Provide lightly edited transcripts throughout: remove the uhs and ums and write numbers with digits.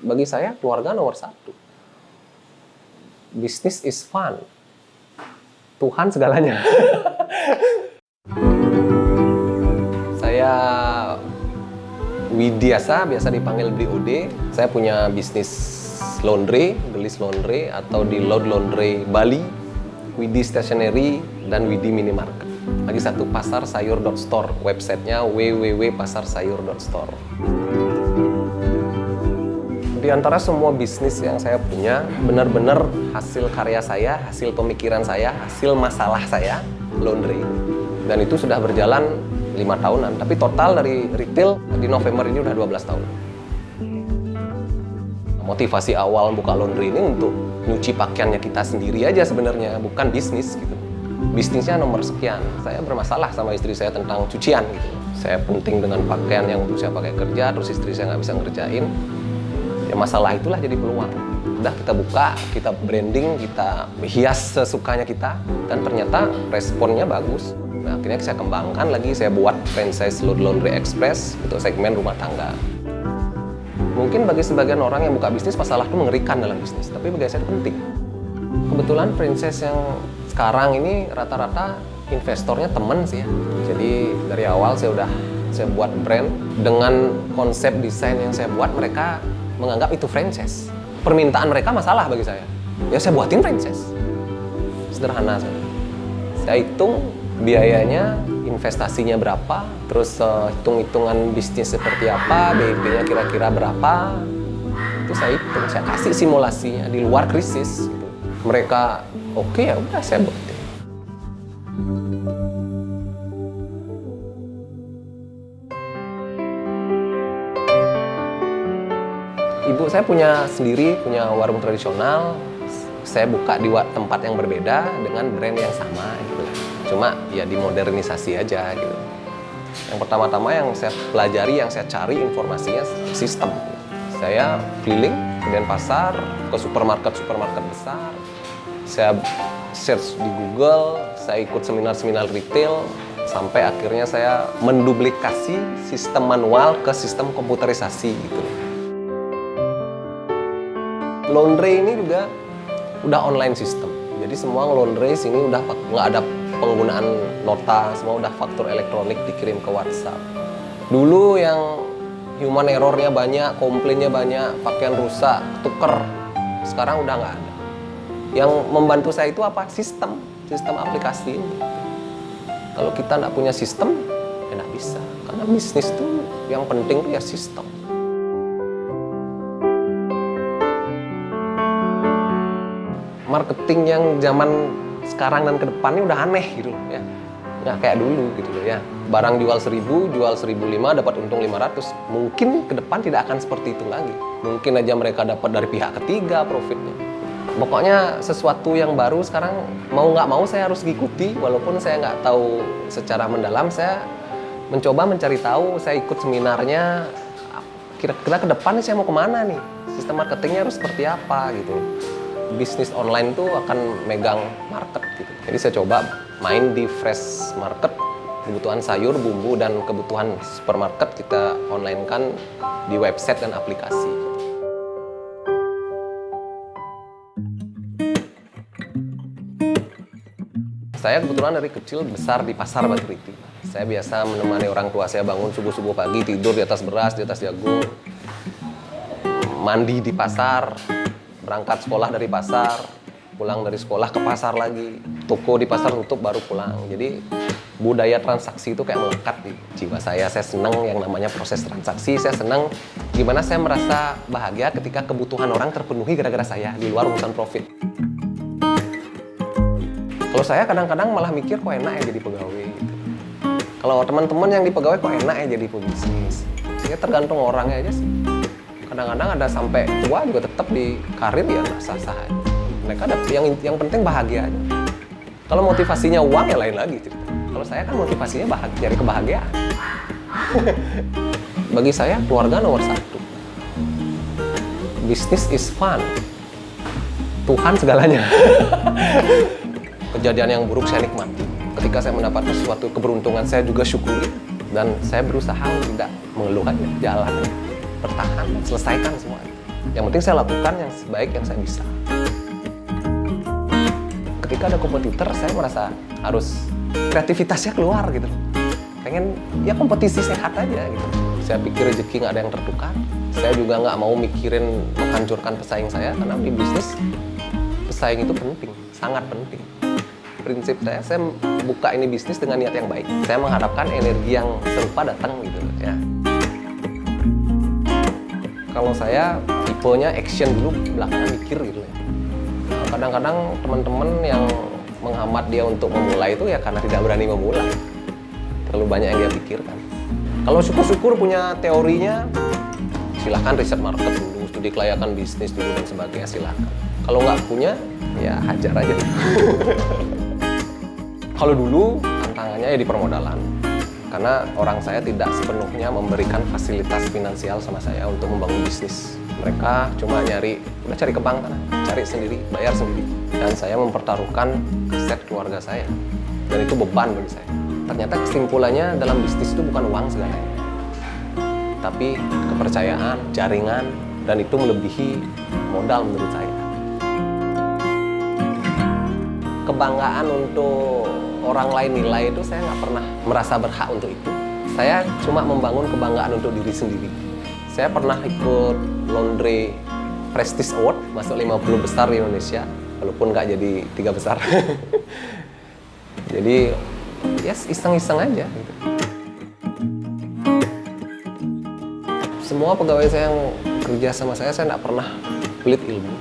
Bagi saya keluarga nomor satu. Bisnis is fun. Tuhan segalanya. Saya Widiasa, biasa dipanggil BOD. Saya punya bisnis laundry, Gelis Laundry atau di Load Laundry Bali, Widi Stationery, dan Widi Minimarket. Lagi satu pasarsayur.store, websitenya www.pasarsayur.store. Di antara semua bisnis yang saya punya, benar-benar hasil karya saya, hasil pemikiran saya, hasil masalah saya, laundry. Dan itu sudah berjalan 5 tahunan, tapi total dari retail di November ini udah 12 tahun. Motivasi awal buka laundry ini untuk nyuci pakaiannya kita sendiri aja sebenarnya, bukan bisnis gitu. Bisnisnya nomor sekian. Saya bermasalah sama istri saya tentang cucian gitu. Saya penting dengan pakaian yang untuk saya pakai kerja, terus istri saya nggak bisa ngerjain. Ya masalah itulah jadi peluang. Udah kita buka, kita branding, kita hias sesukanya kita, dan ternyata responnya bagus. Nah, akhirnya saya kembangkan lagi, saya buat franchise Load Laundry Express untuk segmen rumah tangga. Mungkin bagi sebagian orang yang buka bisnis, masalah itu mengerikan dalam bisnis, tapi bagi saya itu penting. Kebetulan franchise yang sekarang ini rata-rata investornya teman sih ya. Jadi dari awal saya buat brand dengan konsep desain yang saya buat, mereka menganggap itu franchise. Permintaan mereka masalah bagi saya. Ya saya buatin franchise. Sederhana saja. Saya hitung biayanya, investasinya berapa, terus hitung-hitungan bisnis seperti apa, BIP-nya kira-kira berapa. Itu saya hitung, saya kasih simulasinya di luar krisis gitu. Mereka oke, ya udah saya buatin. Ibu saya punya warung tradisional. Saya buka di tempat yang berbeda dengan brand yang sama gitu. Cuma ya dimodernisasi aja gitu. Yang pertama-tama yang saya pelajari, yang saya cari informasinya sistem. Saya keliling ke Denpasar, ke supermarket besar. Saya search di Google, saya ikut seminar-seminar retail, sampai akhirnya saya menduplikasi sistem manual ke sistem komputerisasi gitu. Laundry ini juga udah online system. Jadi semua laundry sini udah nggak ada penggunaan nota, semua udah faktur elektronik dikirim ke WhatsApp. Dulu yang human error-nya banyak, komplainnya banyak, pakaian rusak, tuker. Sekarang udah nggak ada. Yang membantu saya itu apa? Sistem aplikasi ini. Kalau kita nggak punya sistem, ya nggak bisa. Karena bisnis tuh yang penting tuh ya sistem. Marketing yang zaman sekarang dan ke depannya udah aneh gitu loh ya. Nggak kayak dulu gitu loh ya. Barang jual 1.000, jual 1.500 dapat untung 500. Mungkin ke depan tidak akan seperti itu lagi. Mungkin aja mereka dapat dari pihak ketiga profitnya. Pokoknya sesuatu yang baru sekarang mau nggak mau saya harus ikuti. Walaupun saya nggak tahu secara mendalam, saya mencoba mencari tahu. Saya ikut seminarnya. Kira-kira ke depan saya mau kemana nih? Sistem marketingnya harus seperti apa gitu. Bisnis online tuh akan megang market gitu. Jadi saya coba main di fresh market, kebutuhan sayur, bumbu, dan kebutuhan supermarket kita online-kan di website dan aplikasi. Saya kebetulan dari kecil besar di pasar Batu Riti. Saya biasa menemani orang tua saya bangun subuh-subuh pagi, tidur di atas beras, di atas jagung, mandi di pasar, berangkat sekolah dari pasar, pulang dari sekolah ke pasar lagi, toko di pasar tutup baru pulang. Jadi budaya transaksi itu kayak melekat di jiwa saya. Saya senang yang namanya proses transaksi. Saya senang gimana saya merasa bahagia ketika kebutuhan orang terpenuhi gara-gara saya di luar urusan profit. Kalau saya kadang-kadang malah mikir kok enak ya jadi pegawai gitu. Kalau teman-teman yang di pegawai kok enak ya jadi pebisnis. Ya tergantung orangnya aja sih. Kadang-kadang ada sampai tua juga tetap di karir ya sah-sah aja. Mereka ada yang penting bahagia aja. Kalau motivasinya uang ya lain lagi cerita. Kalau saya kan motivasinya bahagia, cari kebahagiaan. Bagi saya keluarga nomor satu. Bisnis is fun. Tuhan segalanya. Kejadian yang buruk saya nikmati. Ketika saya mendapatkan sesuatu keberuntungan, saya juga syukuri. Dan saya berusaha tidak mengeluhkan, jalan, bertahan, selesaikan semua. Yang penting saya lakukan yang sebaik yang saya bisa. Ketika ada kompetitor, saya merasa harus kreativitasnya keluar gitu. Pengen ya kompetisi sehat aja gitu. Saya pikir rezeki nggak ada yang tertukar. Saya juga nggak mau mikirin menghancurkan pesaing saya, karena di bisnis pesaing itu penting, sangat penting. Prinsip saya buka ini bisnis dengan niat yang baik. Saya mengharapkan energi yang serupa datang gitu ya. Kalau saya tipenya action dulu, belakangan mikir gitu ya. Kadang-kadang teman-teman yang menghambat dia untuk memulai itu ya karena tidak berani memulai. Terlalu banyak yang dia pikirkan. Kalau syukur-syukur punya teorinya, silahkan riset market dulu, studi kelayakan bisnis dulu dan sebagainya, silahkan. Kalau nggak punya, ya hajar aja. Kalau dulu tantangannya ya di permodalan. Karena orang saya tidak sepenuhnya memberikan fasilitas finansial sama saya untuk membangun bisnis. Mereka cuma udah cari ke bank kan, cari sendiri, bayar sendiri. Dan saya mempertaruhkan aset keluarga saya. Dan itu beban bagi saya. Ternyata kesimpulannya dalam bisnis itu bukan uang segalanya. Tapi kepercayaan, jaringan, dan itu melebihi modal menurut saya. Kebanggaan untuk orang lain nilai itu saya nggak pernah merasa berhak untuk itu. Saya cuma membangun kebanggaan untuk diri sendiri. Saya pernah ikut Laundry Prestige Award, masuk 50 besar di Indonesia, walaupun nggak jadi 3 besar. Jadi, yes, iseng-iseng aja gitu. Semua pegawai saya yang kerja sama saya nggak pernah pelit ilmu.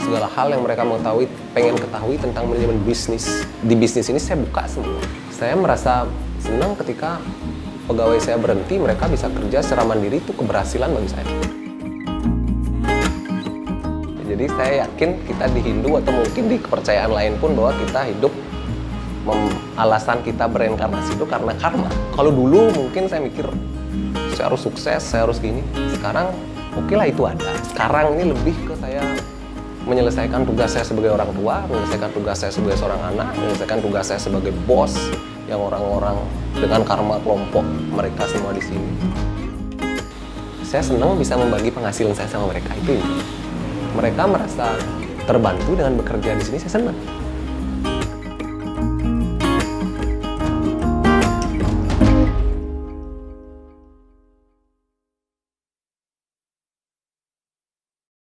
Segala hal yang mereka mau tahu, pengen ketahui tentang manajemen bisnis. Di bisnis ini saya buka semua. Saya merasa senang ketika pegawai saya berhenti, mereka bisa kerja secara mandiri, itu keberhasilan bagi saya. Jadi saya yakin kita di Hindu atau mungkin di kepercayaan lain pun bahwa kita hidup, alasan kita bereinkarnasi itu karena karma. Kalau dulu mungkin saya mikir, saya harus sukses, saya harus gini. Sekarang oke lah itu ada. Sekarang ini lebih ke saya menyelesaikan tugas saya sebagai orang tua, menyelesaikan tugas saya sebagai seorang anak, menyelesaikan tugas saya sebagai bos yang orang-orang dengan karma kelompok mereka semua di sini. Saya senang bisa membagi penghasilan saya sama mereka itu. Mereka merasa terbantu dengan bekerja di sini, saya senang.